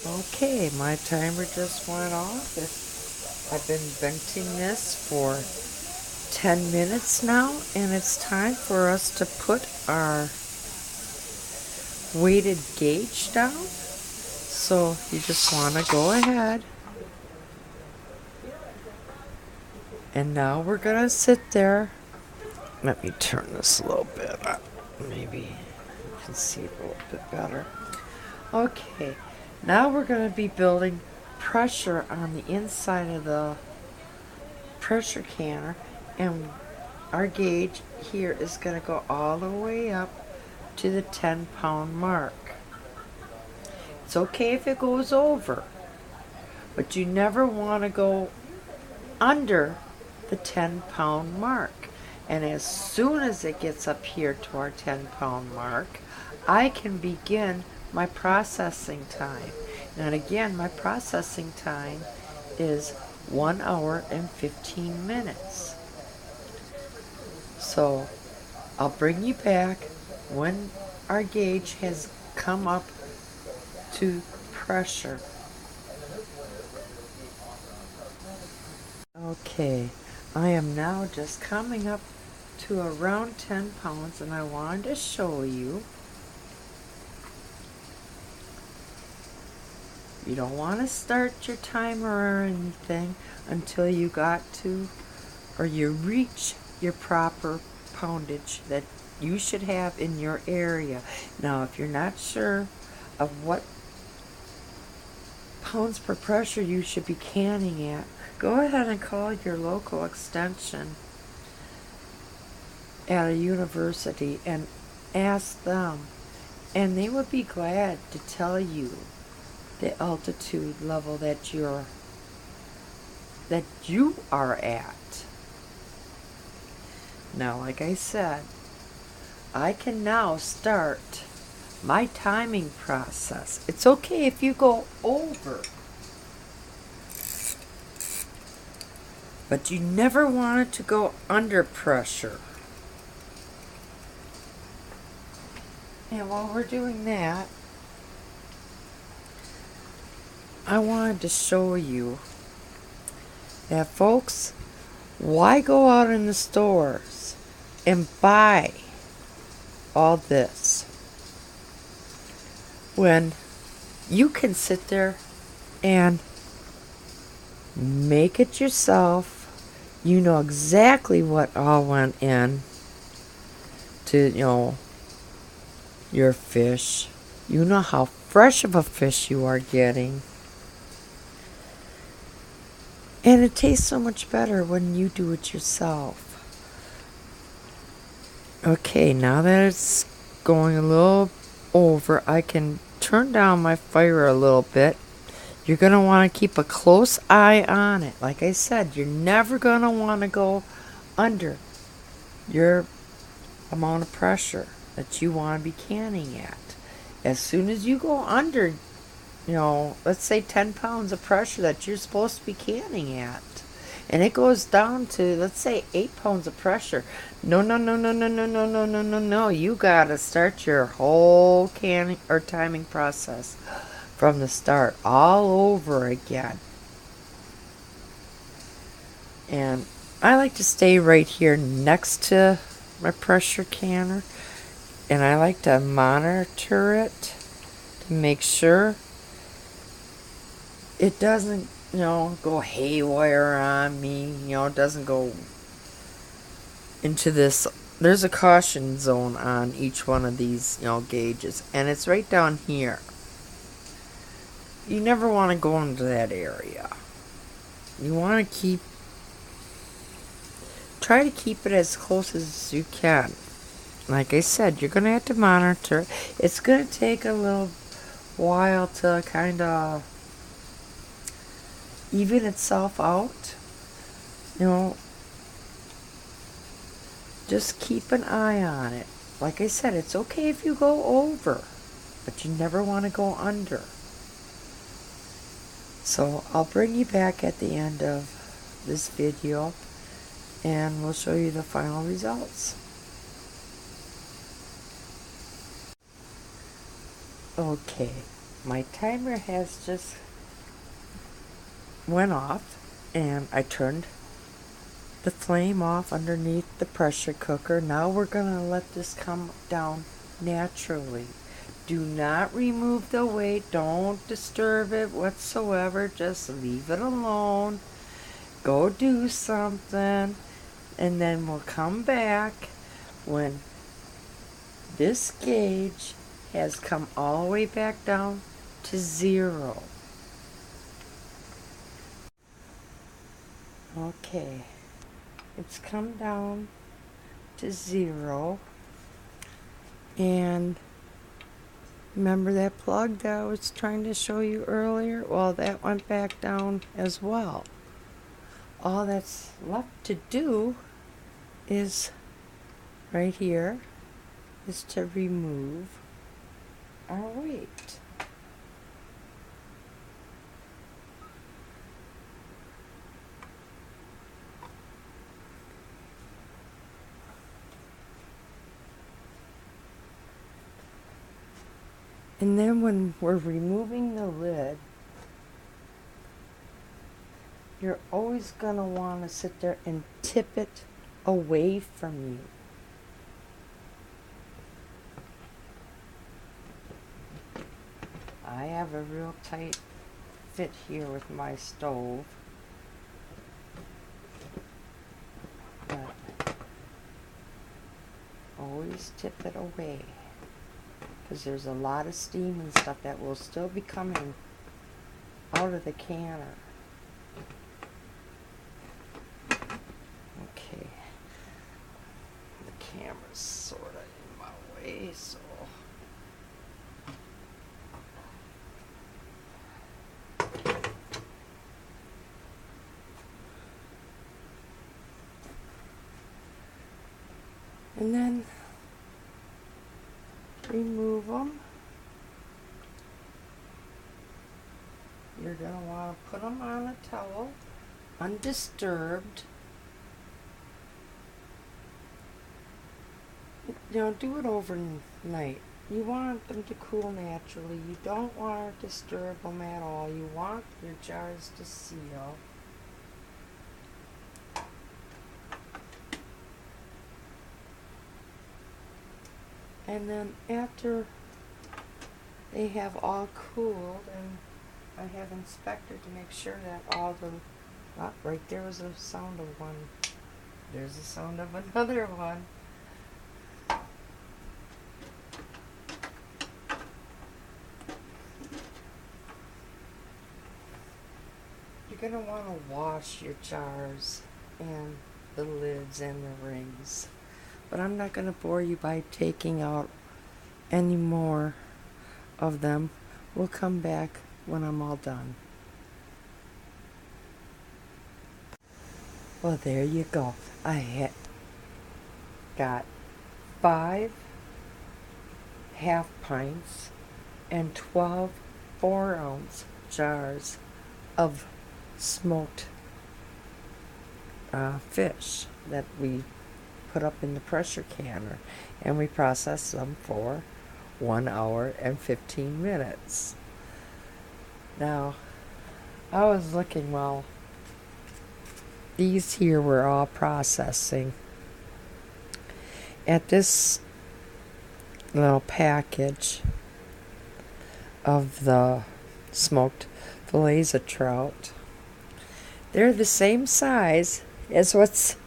Okay, my timer just went off. I've been venting this for 10 minutes now, and it's time for us to put our weighted gauge down. So you just want to go ahead. And now we're going to sit there. Let me turn this a little bit up. Maybe you can see it a little bit better. Okay, now we're going to be building pressure on the inside of the pressure canner, and our gauge here is going to go all the way up to the 10-pound mark. It's okay if it goes over, but you never want to go under the 10-pound mark. And as soon as it gets up here to our 10-pound mark, I can begin my processing time. And again, my processing time is 1 hour and 15 minutes. So I'll bring you back when our gauge has come up to pressure. Okay, I am now just coming up to around 10 pounds, and I wanted to show you. You don't want to start your timer or anything until you got to, or you reach your proper poundage that you should have in your area. Now, if you're not sure of what pounds per pressure you should be canning at, go ahead and call your local extension at a university and ask them, and they would be glad to tell you the altitude level that you are at. Now, like I said, I can now start my timing process. It's okay if you go over, but you never want it to go under pressure. And while we're doing that, I wanted to show you that, folks, why go out in the stores and buy all this when you can sit there and make it yourself? You know exactly what all went in to, your fish. You know how fresh of a fish you are getting. And it tastes so much better when you do it yourself. Okay, now that it's going a little over, I can turn down my fire a little bit. You're going to want to keep a close eye on it. Like I said, you're never going to want to go under your amount of pressure that you want to be canning at. As soon as you go under, let's say 10 pounds of pressure that you're supposed to be canning at, and it goes down to, let's say, 8 pounds of pressure. No. You gotta start your whole canning or timing process from the start, all over again. And I like to stay right here next to my pressure canner, and I like to monitor it to make sure it doesn't, go haywire on me. It doesn't go into this. There's a caution zone on each one of these, gauges, and it's right down here. You never want to go into that area. You want to try to keep it as close as you can. Like I said, you're going to have to monitor it. It's going to take a little while to kind of even itself out. Just keep an eye on it. Like I said, it's okay if you go over, but you never want to go under. So I'll bring you back at the end of this video, and we'll show you the final results. Okay, my timer has just went off, and I turned the flame off underneath the pressure cooker. Now we're gonna let this come down naturally. Do not remove the weight. Don't disturb it whatsoever. Just leave it alone. Go do something, and then we'll come back when this gauge has come all the way back down to 0. Okay, it's come down to 0, and remember that plug that I was trying to show you earlier? Well, that went back down as well. All that's left to do is right here is to remove our weight. And then when we're removing the lid, you're always going to want to sit there and tip it away from you. I have a real tight fit here with my stove, but always tip it away, because there's a lot of steam and stuff that will still be coming out of the canner. Okay, the camera's sort of in my way, so and then remove them. You're going to want to put them on a towel, undisturbed. Do it overnight. You want them to cool naturally. You don't want to disturb them at all. You want your jars to seal. And then after they have all cooled, and I have inspected to make sure that all the, right there was a sound of one. There's the sound of another one. You're going to want to wash your jars and the lids and the rings. But I'm not going to bore you by taking out any more of them. We'll come back when I'm all done. Well, there you go. I got 5 half pints and 12 4-ounce jars of smoked fish that we put up in the pressure canner, and we process them for 1 hour and 15 minutes. Now, I was looking, well, these here were all processing. At this little package of the smoked fillets of trout, they're the same size as what's